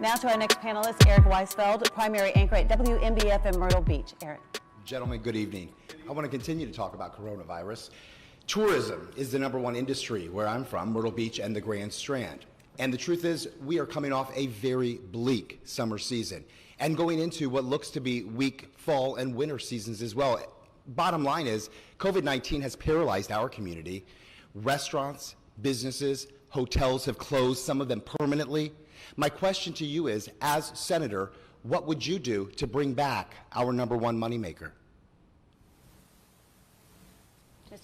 Now to our next panelist, Eric Weisfeld, primary anchor at WMBF in Myrtle Beach. Eric. Gentlemen, good evening. I want to continue to talk about coronavirus. Tourism is the #1 industry where I'm from, Myrtle Beach and the Grand Strand. And the truth is, we are coming off a very bleak summer season and going into what looks to be weak fall and winter seasons as well. Bottom line is, COVID-19 has paralyzed our community. Restaurants, businesses, hotels have closed, some of them permanently. My question to you is, as Senator, what would you do to bring back our #1 moneymaker?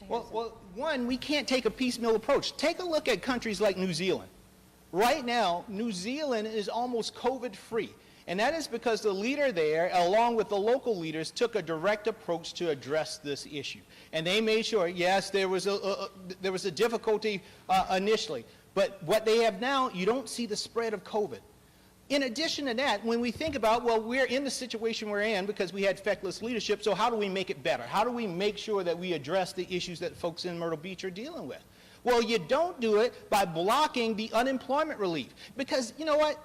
Well, one, we can't take a piecemeal approach. Take a look at countries like New Zealand. Right now, New Zealand is almost COVID-free. And that is because the leader there, along with the local leaders, took a direct approach to address this issue. And they made sure, yes, there was a difficulty initially. But what they have now, you don't see the spread of COVID. In addition to that, when we think about, well, we're in the situation we're in because we had feckless leadership, so how do we make it better? How do we make sure that we address the issues that folks in Myrtle Beach are dealing with? Well, you don't do it by blocking the unemployment relief. Because, you know what?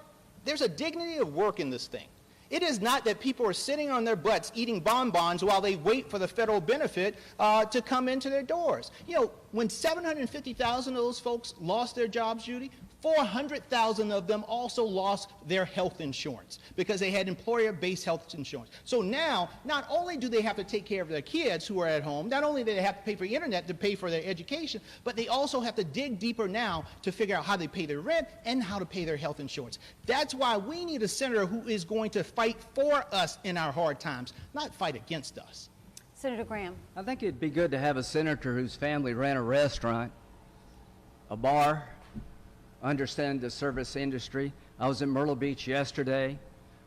There's a dignity of work in this thing. It is not that people are sitting on their butts eating bonbons while they wait for the federal benefit to come into their doors. You know, when 750,000 of those folks lost their jobs, Judy, 400,000 of them also lost their health insurance because they had employer-based health insurance. So now, not only do they have to take care of their kids who are at home, not only do they have to pay for the internet to pay for their education, but they also have to dig deeper now to figure out how they pay their rent and how to pay their health insurance. That's why we need a senator who is going to fight for us in our hard times, not fight against us. Senator Graham. I think it'd be good to have a senator whose family ran a restaurant, a bar, understand the service industry. I was in Myrtle Beach yesterday.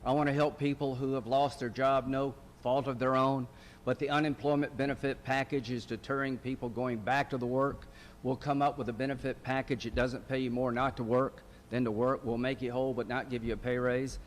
I want to help people who have lost their job, no fault of their own, but the unemployment benefit package is deterring people going back to the work. We'll come up with a benefit package that doesn't pay you more not to work than to work. We'll make you whole but not give you a pay raise.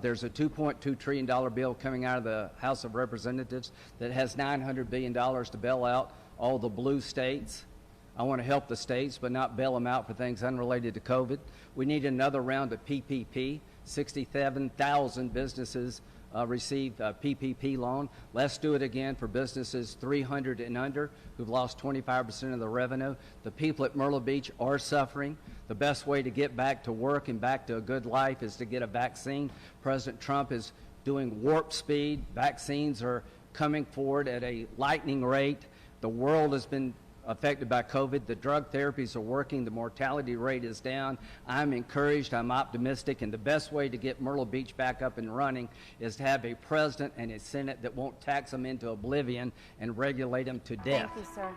There's a $2.2 trillion bill coming out of the House of Representatives that has $900 billion to bail out all the blue states. I want to help the states, but not bail them out for things unrelated to COVID. We need another round of PPP. 67,000 businesses received a PPP loan. Let's do it again for businesses 300 and under who've lost 25% of the revenue. The people at Myrtle Beach are suffering. The best way to get back to work and back to a good life is to get a vaccine. President Trump is doing warp speed. Vaccines are coming forward at a lightning rate. The world has been affected by COVID. The drug therapies are working. The mortality rate is down. I'm encouraged. I'm optimistic. And the best way to get Myrtle Beach back up and running is to have a president and a Senate that won't tax them into oblivion and regulate them to death. Thank you, sir.